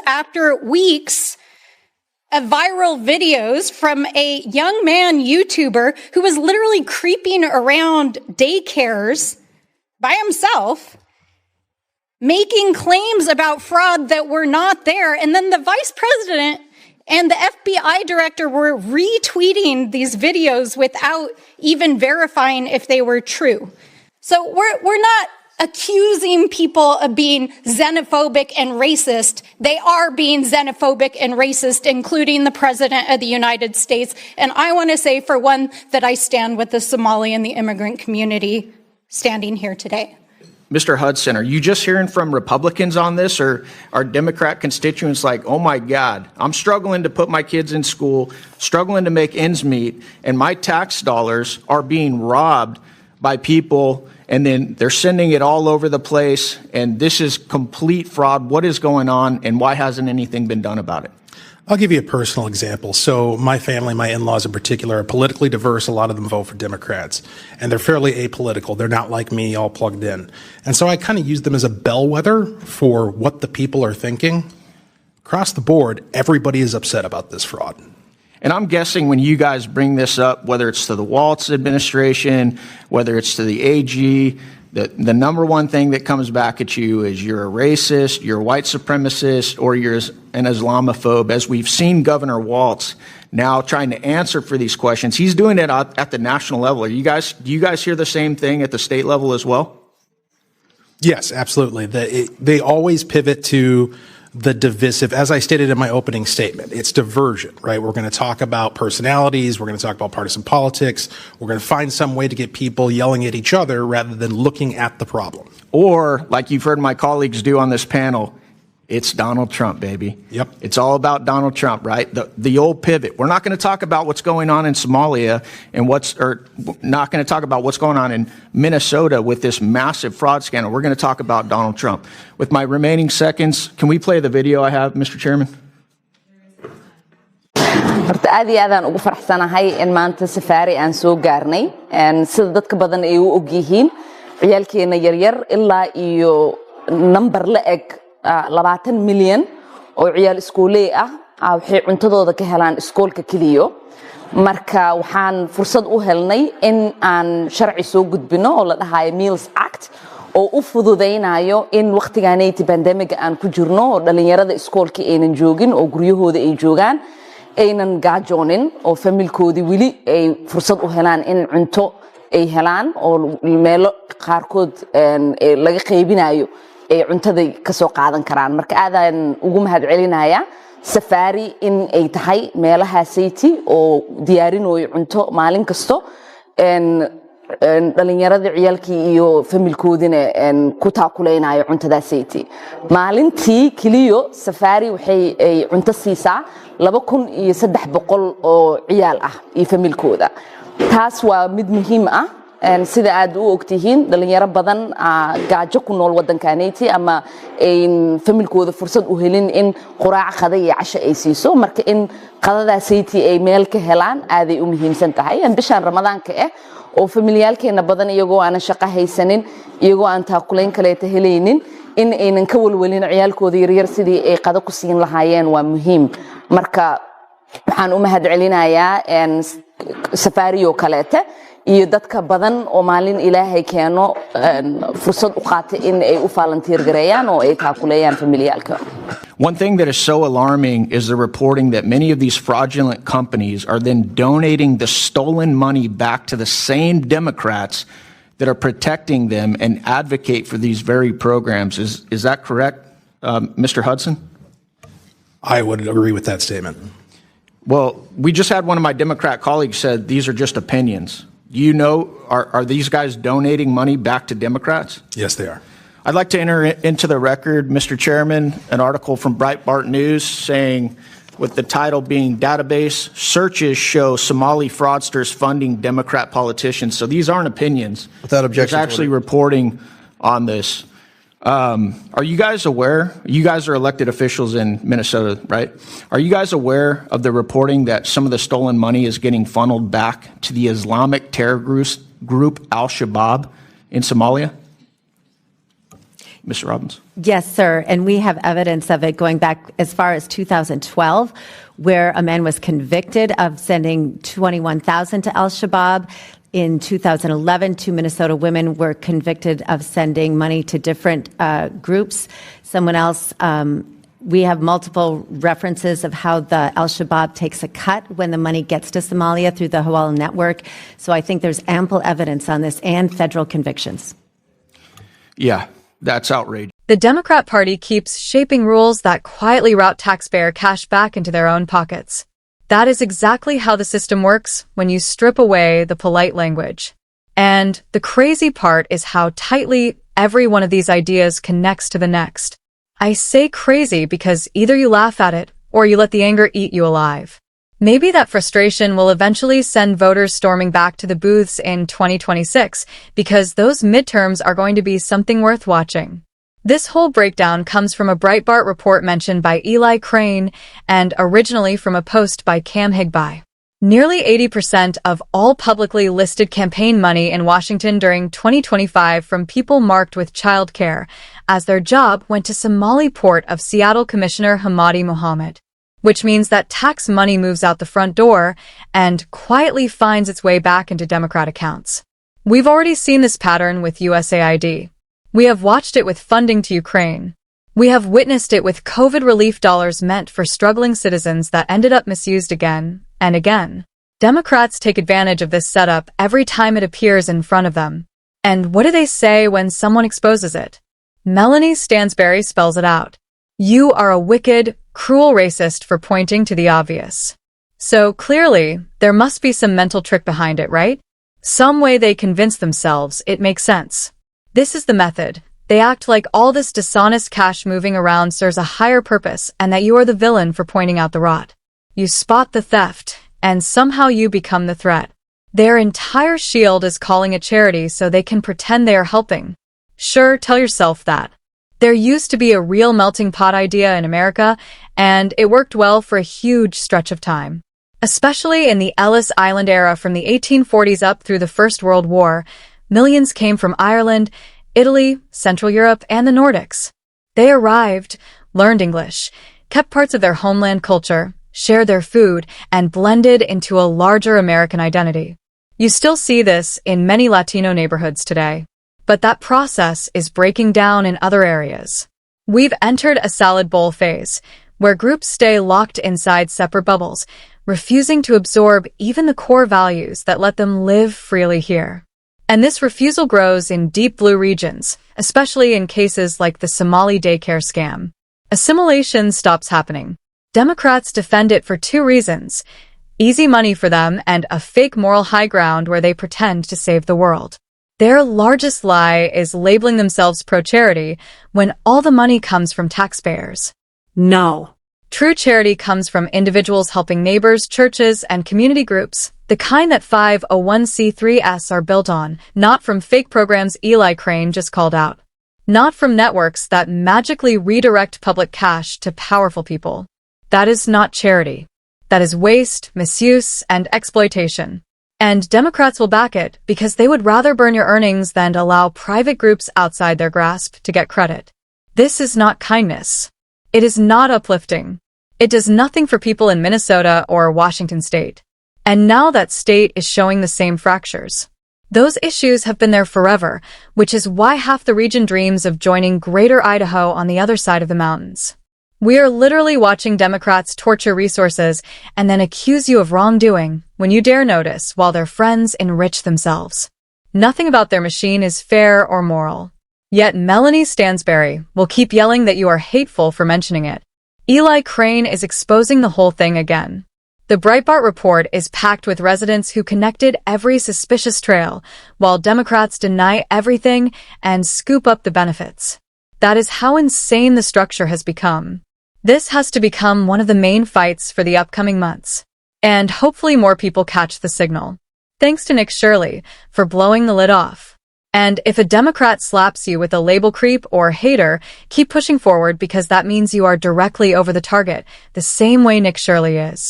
after weeks of viral videos from a young man YouTuber who was literally creeping around daycares by himself, making claims about fraud that were not there. And then the vice president and the FBI director were retweeting these videos without even verifying if they were true. So we're not accusing people of being xenophobic and racist. They are being xenophobic and racist, including the President of the United States. And I want to say, for one, that I stand with the Somali and the immigrant community standing here today. Mr. Hudson, are you just hearing from Republicans on this, or are Democrat constituents like, oh my God, I'm struggling to put my kids in school, struggling to make ends meet, and my tax dollars are being robbed by people, and then they're sending it all over the place, and this is complete fraud. What is going on, and why hasn't anything been done about it? I'll give you a personal example. So my family, my in-laws in particular, are politically diverse. A lot of them vote for Democrats, and they're fairly apolitical. They're not like me, all plugged in. And so I kind of use them as a bellwether for what the people are thinking. Across the board, everybody is upset about this fraud. And I'm guessing when you guys bring this up, whether it's to the Waltz administration, whether it's to the AG, the number one thing that comes back at you is you're a racist, you're a white supremacist, or you're an Islamophobe. As we've seen Governor Waltz now trying to answer for these questions, he's doing it at the national level. Do you guys hear the same thing at the state level as well? Yes, absolutely. They always pivot to the divisive, as I stated in my opening statement, it's diversion, right? We're going to talk about personalities. We're going to talk about partisan politics. We're going to find some way to get people yelling at each other rather than looking at the problem. Or, like you've heard my colleagues do on this panel, it's Donald Trump, baby. Yep. It's all about Donald Trump, right? The old pivot. We're not going to talk about what's going on in Somalia and not going to talk about what's going on in Minnesota with this massive fraud scandal. We're going to talk about Donald Trump. With my remaining seconds, can we play the video I have, Mr. Chairman? horta aad iyo aadaan ugu faraxsanahay in maanta safari aan soo gaarnay sida dadka badan ay u og yihiin ciyaalkeena yaryar ilaa iyo number la eg 20 milyan oo ciyaal iskooley waxay cuntadooda ka helaan iskoolka kaliya marka waxaan fursad u helnay in aan sharci soo gudbino oo la dhahayo Meals Act oo u fududeynayo in waqtigaanay pandemic aan ku jirno oo dhalinyarada iskoolka aynan joogin oo guryahooda ay joogaan aynan gaajoonin oo familkoodi wili ay fursad u helaan in cunto ay helaan oo meelo qaarkood laga qaybinayo ay cuntada ka soo qaadan karaan marka aadaan ugu mahadcelinayaa safari in ay tahay meelaha sayti oo diyaarinooyo cunto maalin kasto dhalinyarada ciyaalkii iyo familkoodina ku taakuleynaayo cuntada sayti maalintii kaliya safari waxay ay cunto siisaa 2300 oo ciyaal iyo familkooda taas waa mid muhiim sida aad u ogtihiin dhalinyaro badan gaajo ku nool wadankaanaytii ama familkooda fursad u helin in quraac qada iyo casho ay siiso marka in qadadaasaytii ay meel ka helaan aaday u muhiimsan tahay bishaan ramadaanka oo familiyaalkeena badan iyagoo aan shaqo haysanin iyagoo aan taakulayn kale helaynin in aynan ka walwalin ciyaalkooda yaryar sidii ay qada ku siin lahaayeen waa muhiim marka waxaan u mahadcelinayaa safari oo kaleete iyo dadka badan oo maalin ilaahay keeno fursad u qaatay in ay u volunteer gareeyaan oo ay taakuleeyaan familiyaalka. One thing that is so alarming is the reporting that many of these fraudulent companies are then donating the stolen money back to the same Democrats that are protecting them and advocate for these very programs. Is that correct, Mr. Hudson? I would agree with that statement. Well, we just had one of my Democrat colleagues said these are just opinions. You know, are these guys donating money back to Democrats? Yes, they are. I'd like to enter into the record, Mr. Chairman, an article from Breitbart News saying, with the title being Database Searches Show Somali Fraudsters Funding Democrat Politicians. So these aren't opinions. Without objection. There's actually reporting on this. Are you guys aware? You guys are elected officials in Minnesota, right? Are you guys aware of the reporting that some of the stolen money is getting funneled back to the Islamic terror group Al-Shabaab in Somalia? Mr. Robbins? Yes, sir. And we have evidence of it going back as far as 2012, where a man was convicted of sending $21,000 to al-Shabaab. In 2011, 2 Minnesota women were convicted of sending money to different groups. Someone else, we have multiple references of how the al-Shabaab takes a cut when the money gets to Somalia through the Hawala network. So I think there's ample evidence on this and federal convictions. Yeah, that's outrageous. The Democrat Party keeps shaping rules that quietly route taxpayer cash back into their own pockets. That is exactly how the system works when you strip away the polite language. And the crazy part is how tightly every one of these ideas connects to the next. I say crazy because either you laugh at it or you let the anger eat you alive. Maybe that frustration will eventually send voters storming back to the booths in 2026 because those midterms are going to be something worth watching. This whole breakdown comes from a Breitbart report mentioned by Eli Crane and originally from a post by Cam Higby. Nearly 80% of all publicly listed campaign money in Washington during 2025 from people marked with child care as their job went to Somali port of Seattle Commissioner Hamadi Mohammed, which means that tax money moves out the front door and quietly finds its way back into Democrat accounts. We've already seen this pattern with USAID. We have watched it with funding to Ukraine. We have witnessed it with COVID relief dollars meant for struggling citizens that ended up misused again and again. Democrats take advantage of this setup every time it appears in front of them. And what do they say when someone exposes it? Melanie Stansberry spells it out. You are a wicked, cruel racist for pointing to the obvious. So clearly, there must be some mental trick behind it, right? Some way they convince themselves it makes sense. This is the method. They act like all this dishonest cash moving around serves a higher purpose and that you are the villain for pointing out the rot. You spot the theft, and somehow you become the threat. Their entire shield is calling it charity so they can pretend they are helping. Sure, tell yourself that. There used to be a real melting pot idea in America, and it worked well for a huge stretch of time. Especially in the Ellis Island era from the 1840s up through the First World War, millions came from Ireland, Italy, Central Europe, and the Nordics. They arrived, learned English, kept parts of their homeland culture, shared their food, and blended into a larger American identity. You still see this in many Latino neighborhoods today, but that process is breaking down in other areas. We've entered a salad bowl phase, where groups stay locked inside separate bubbles, refusing to absorb even the core values that let them live freely here. And this refusal grows in deep blue regions, especially in cases like the Somali daycare scam. Assimilation stops happening. Democrats defend it for 2 reasons: easy money for them and a fake moral high ground where they pretend to save the world. Their largest lie is labeling themselves pro-charity when all the money comes from taxpayers. No. True charity comes from individuals helping neighbors, churches, and community groups, the kind that 501c3s are built on, not from fake programs Eli Crane just called out. Not from networks that magically redirect public cash to powerful people. That is not charity. That is waste, misuse, and exploitation. And Democrats will back it because they would rather burn your earnings than allow private groups outside their grasp to get credit. This is not kindness. It is not uplifting. It does nothing for people in Minnesota or Washington state. And now that state is showing the same fractures. Those issues have been there forever, which is why half the region dreams of joining Greater Idaho on the other side of the mountains. We are literally watching Democrats torture resources and then accuse you of wrongdoing when you dare notice while their friends enrich themselves. Nothing about their machine is fair or moral. Yet Melanie Stansberry will keep yelling that you are hateful for mentioning it. Eli Crane is exposing the whole thing again. The Breitbart report is packed with residents who connected every suspicious trail, while Democrats deny everything and scoop up the benefits. That is how insane the structure has become. This has to become one of the main fights for the upcoming months. And hopefully more people catch the signal. Thanks to Nick Shirley for blowing the lid off. And if a Democrat slaps you with a label creep or hater, keep pushing forward because that means you are directly over the target, the same way Nick Shirley is.